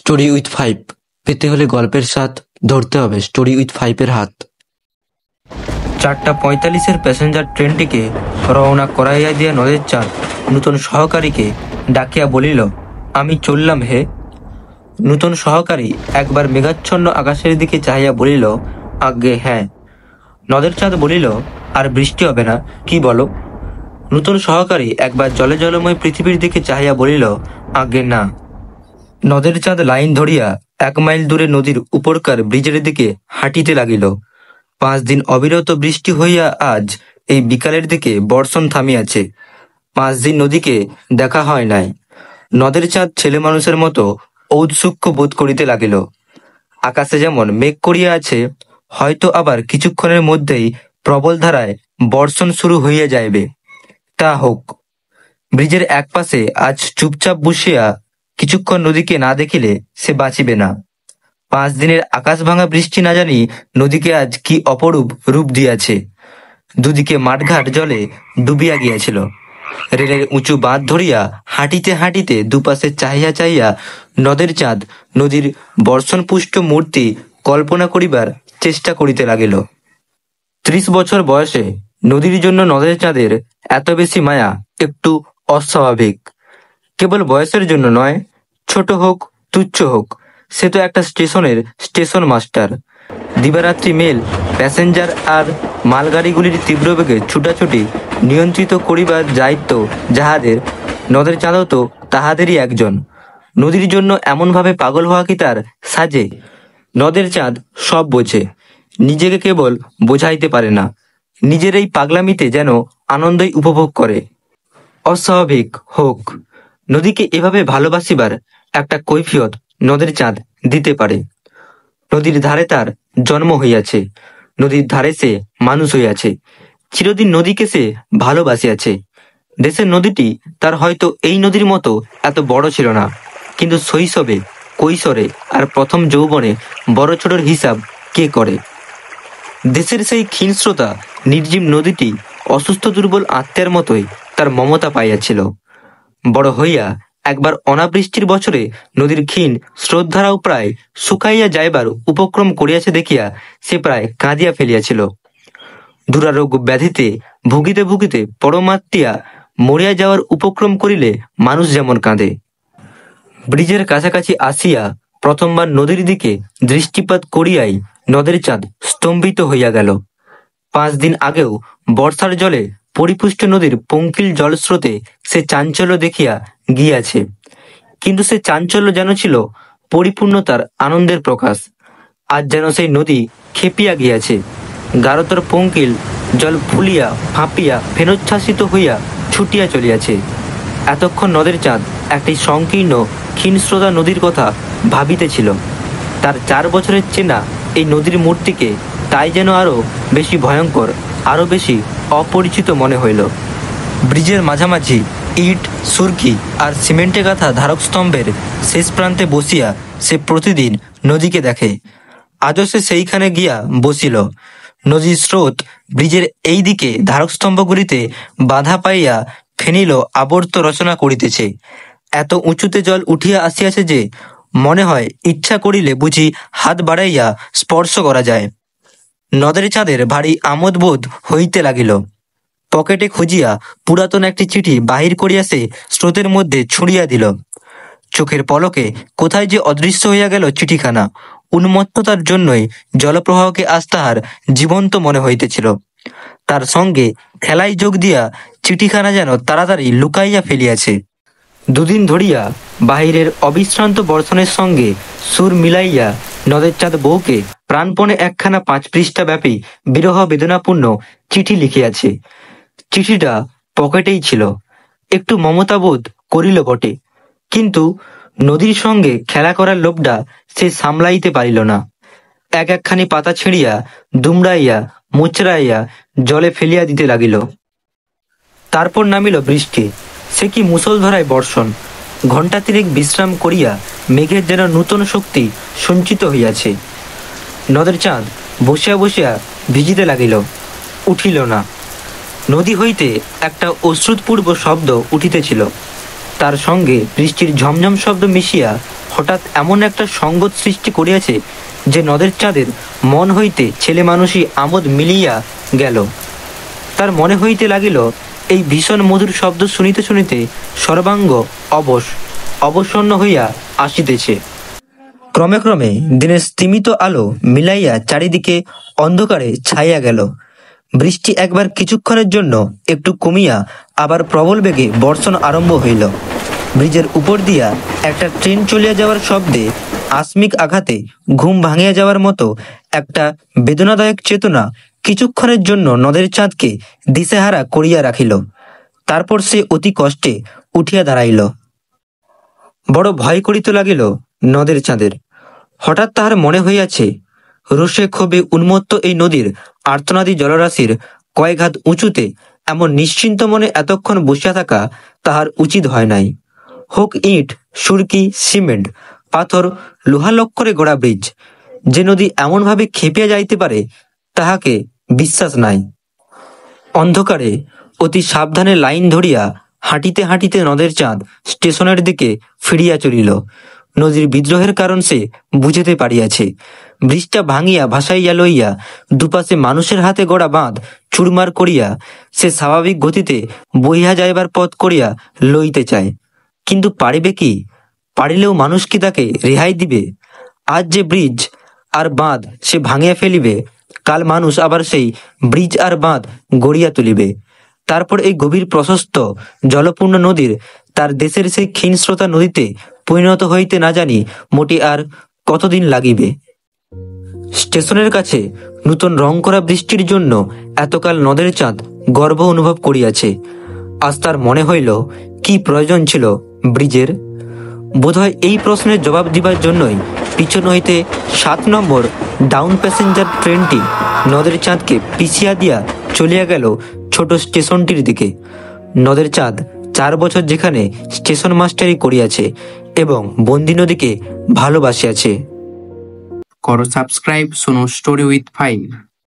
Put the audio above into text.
Story with five পেতে হলে গল্পের স্বাদ ধরতে হবে স্টোরি উইথ ফাইভের হাত। 4:45-এর প্যাসেঞ্জার ট্রেনটিকে রওনা করাইয়া দিয়া নদের চাঁদ নূতন সহকারীকে ডাকিয়া বলিল, আমি চললাম হে। নূতন সহকারী একবার মেঘাচ্ছন্ন আকাশের দিকে চাহিয়া বলিল, আজ্ঞে হ্যাঁ। নদের চাঁদ বলিল, আর বৃষ্টি হবে না কি বলো? নূতন সহকারী একবার জলে জলময় পৃথিবীর দিকে চাহিয়া বলিল, আজ্ঞে না। নদের চাঁদ লাইন ধরিয়া 1 মাইল দূরে নদীর উপরকার ব্রিজের দিকে হাঁটিতে লাগিল। 5 দিন অবিরত বৃষ্টি হইয়া আজ এই বিকালের দিকে বর্ষণ থামিয়াছে। 5 দিন নদীকে দেখা হয় নাই। নদের চাঁদ ছেলে মানুষের মতো ঔৎসুক্য বোধ করিতে লাগিল। আকাশে যেমন মেঘ করিয়া আছে, হয়তো আবার কিছুক্ষণের মধ্যেই প্রবল ধারায় বর্ষণ শুরু হইয়া যাইবে। তা হোক। ব্রিজের এক পাশে আজ চুপচাপ বসিয়া কিছুক্ষণ নদীকে না দেখিলে সে বাঁচিবে না। 5 দিনের আকাশ ভাঙা বৃষ্টি না জানি নদীকে আজ কি অপরূপ রূপ দিয়াছে। দুদিকে মাঠঘাট জলে ডুবিয়া গিয়াছিল। রেলের উঁচু বাঁধ ধরিয়া হাঁটিতে হাঁটিতে দুপাশে চাহিয়া চাহিয়া নদের চাঁদ নদীর বর্ষণপুষ্ট মূর্তি কল্পনা করিবার চেষ্টা করিতে লাগিল। 30 বছর বয়সে নদীর জন্য নদের চাঁদের এত বেশি মায়া একটু অস্বাভাবিক। কেবল বয়সের জন্য নয়, ছোট হোক তুচ্ছ হোক, সে তো একটা স্টেশনের স্টেশন মাস্টার। দিবারাত্রি মেল, প্যাসেঞ্জার আর মালগাড়িগুলির তীব্র বেগে ছুটাছুটি নিয়ন্ত্রিত করিবার দায়িত্ব যাহাদের, নদের চাঁদও তো তাহাদেরই একজন। নদীর জন্য এমনভাবে পাগল হওয়া কি তার সাজে? নদের চাঁদ সব বোঝে, নিজেকে কেবল বোঝাইতে পারে না। নিজের এই পাগলামিতে যেন আনন্দই উপভোগ করে। অস্বাভাবিক হোক, নদীকে এভাবে ভালোবাসিবার একটা কৈফিয়ত নদের চাঁদ দিতে পারে। নদীর ধারে তার জন্ম হইয়াছে, নদীর ধারে সে মানুষ হইয়াছে, চিরদিন নদীকে সে ভালোবাসিয়াছে। দেশের নদীটি তার হয়তো এই নদীর মতো এত বড় ছিল না, কিন্তু শৈশবে, কৈশোরে আর প্রথম যৌবনে বড় ছোটর হিসাব কে করে? দেশের সেই ক্ষীণস্রোতা নির্জীব নদীটি অসুস্থ দুর্বল আত্মার মতোই তার মমতা পাইয়াছিল। বড় হইয়া একবার অনাবৃষ্টির বছরে নদীর ক্ষীণ স্রোতধারাও প্রায় শুকাইয়া যাইবার উপক্রম করিয়াছে দেখিয়া সে প্রায় কাঁদিয়া ফেলিয়াছিল। দুরারোগ ব্যাধিতে ভুগিতে ভুগিতে পরমাত্মিয়া মরিয়া যাওয়ার উপক্রম করিলে মানুষ যেমন কাঁদে। ব্রিজের কাছাকাছি আসিয়া প্রথমবার নদীর দিকে দৃষ্টিপাত করিয়াই নদের চাঁদ স্তম্ভিত হইয়া গেল। 5 দিন আগেও বর্ষার জলে পরিপুষ্ট নদীর পঙ্কিল জলস্রোতে সে চাঞ্চল্য দেখিয়া গিয়াছে, কিন্তু সে চাঞ্চল্য যেন ছিল পরিপূর্ণতার আনন্দের প্রকাশ। আজ যেন সেই নদী খেপিয়া গিয়াছে। গাঢ়তর পঙ্কিল জল ফুলিয়া ফাঁপিয়া ফেনোচ্ছ্বাসিত হইয়া ছুটিয়া চলিয়াছে। এতক্ষণ নদের চাঁদ একটি সংকীর্ণ ক্ষীণস্রোতা নদীর কথা ভাবিতেছিল। তার 4 বছরের চেনা এই নদীর মূর্তিকে তাই যেন আরো বেশি ভয়ঙ্কর, আরো বেশি অপরিচিত মনে হইল। ব্রিজের মাঝামাঝি ইট, সুরকি আর সিমেন্টে গাঁথা ধারক স্তম্ভের শেষ প্রান্তে বসিয়া সে প্রতিদিন নদীকে দেখে। আজও সে সেইখানে গিয়া বসিল। নদীর স্রোত ব্রিজের এই দিকে ধারক স্তম্ভগুলিতে বাধা পাইয়া ফেনিল আবর্ত রচনা করিতেছে। এত উঁচুতে জল উঠিয়া আসিয়াছে যে মনে হয় ইচ্ছা করিলে বুঝি হাত বাড়াইয়া স্পর্শ করা যায়। নদের চাঁদের ভারী আমোদ বোধ হইতে লাগিল। পকেটে খুঁজিয়া পুরাতন একটি চিঠি বাহির করিয়া সে স্রোতের মধ্যে ছুঁড়িয়া দিল। চোখের পলকে কোথায় যে অদৃশ্য হইয়া গেল চিঠিখানা। উন্মত্ততার জন্যই জলপ্রবাহকে আজ তাহার জীবন্ত মনে হইতেছিল। তার সঙ্গে খেলায় যোগ দিয়া চিঠিখানা যেন তাড়াতাড়ি লুকাইয়া ফেলিয়াছে। 2 দিন ধরিয়া বাহিরের অবিশ্রান্ত বর্ষণের সঙ্গে সুর মিলাইয়া নদের চাঁদ বউকে প্রাণপণে একখানা 5 পৃষ্ঠা ব্যাপী বিরহ বেদনাপূর্ণ চিঠি লিখিয়াছে। চিঠিটা পকেটেই ছিল। একটু মমতাবোধ করিল বটে, কিন্তু নদীর সঙ্গে খেলা করার লোভটা সে সামলাইতে পারিল না। একখানি পাতা ছিঁড়িয়া দুমড়াইয়া মুচড়াইয়া জলে ফেলিয়া দিতে লাগিল। তারপর নামিল বৃষ্টি। সে কি মুষলধারায় বর্ষণ। ঘণ্টা 3 বিশ্রাম করিয়া মেঘের যেন নূতন শক্তি সঞ্চিত হইয়াছে। নদের চাঁদ বসিয়া বসিয়া ভিজিতে লাগিল, উঠিল না। নদী হইতে একটা অশ্রুতপূর্ব শব্দ উঠিতেছিল। তার সঙ্গে বৃষ্টির ঝমঝম শব্দ মিশিয়া হঠাৎ এমন একটা সঙ্গত সৃষ্টি করিয়াছে যে নদের চাঁদের মন হইতে ছেলে মানুষই আমোদ মিলিয়া গেল। তার মনে হইতে লাগিল এই ভীষণ মধুর শব্দ শুনিতে শুনিতে সর্বাঙ্গ অবসন্ন হইয়া আসিতেছে। ক্রমে ক্রমে দিনের স্তিমিত আলো মিলাইয়া চারিদিকে অন্ধকারে ছাইয়া গেল। বৃষ্টি একবার কিছুক্ষণের জন্য একটু কমিয়া আবার প্রবল বেগে বর্ষণ আরম্ভ হইল। ব্রিজের উপর দিয়া একটা ট্রেন চলিয়া যাওয়ার শব্দে আকস্মিক আঘাতে ঘুম ভাঙিয়া যাওয়ার মতো একটা বেদনাদায়ক চেতনা কিছুক্ষণের জন্য নদের চাঁদকে দিশেহারা করিয়া রাখিল। তারপর সে অতি কষ্টে উঠিয়া দাঁড়াইল। বড় ভয় করিতে লাগিল নদের চাঁদের। হঠাৎ তাহার মনে হইয়াছে, রোষে ক্ষোভে উন্মত্ত এই নদীর আর্তনাদী জলরাশির কয়েক হাত উঁচুতে এমন নিশ্চিন্ত মনে এতক্ষণ বসিয়া থাকা তাহার উচিত হয় নাই। হোক ইট, সুরকি, সিমেন্ট, পাথর, লোহালক্করে গড়া ব্রিজ, যে নদী এমনভাবে খেপিয়া যাইতে পারে তাহাকে বিশ্বাস নাই। অন্ধকারে অতি সাবধানে লাইন ধরিয়া হাঁটিতে হাঁটিতে নদের চাঁদ স্টেশনের দিকে ফিরিয়া চলিল। নদীর বিদ্রোহের কারণ সে বুঝিতে পারিয়াছে। ব্রিজটা ভাঙিয়া ভাসাইয়া লইয়া দুপাশে মানুষের হাতে গড়া বাঁধ চুরমার করিয়া সে স্বাভাবিক গতিতে বহিয়া যাইবার পথ করিয়া লইতে চায়। কিন্তু পারিবে কি? পারিলেও মানুষ কি তাকে রেহাই দিবে? আজ যে ব্রিজ আর বাঁধ সে ভাঙিয়া ফেলিবে, কাল মানুষ আবার সেই ব্রিজ আর বাঁধ গড়িয়া তুলিবে। তারপর এই গভীর প্রশস্ত জলপূর্ণ নদীর তার দেশের সেই ক্ষীণস্রোতা নদীতে পরিণত হইতে না জানি মোটে আর কতদিন লাগিবে। স্টেশনের কাছে নূতন রং করা বৃষ্টির জন্য এতকাল নদের চাঁদ গর্ব অনুভব করিয়াছে। আজ তার মনে হইল, কি প্রয়োজন ছিল ব্রিজের? বোধহয় এই প্রশ্নের জবাব দিবার জন্যই পিছন হইতে 7 নম্বর ডাউন প্যাসেঞ্জার ট্রেনটি নদের চাঁদকে পিছিয়ে দিয়া চলিয়া গেল ছোট স্টেশনটির দিকে। নদের চাঁদ 4 বছর যেখানে স্টেশন মাস্টারি করিয়াছে এবং বন্দি নদীকে ভালোবাসিয়াছে। করো সাবস্ক্রাইব সোনু স্টোরি উইথ 5।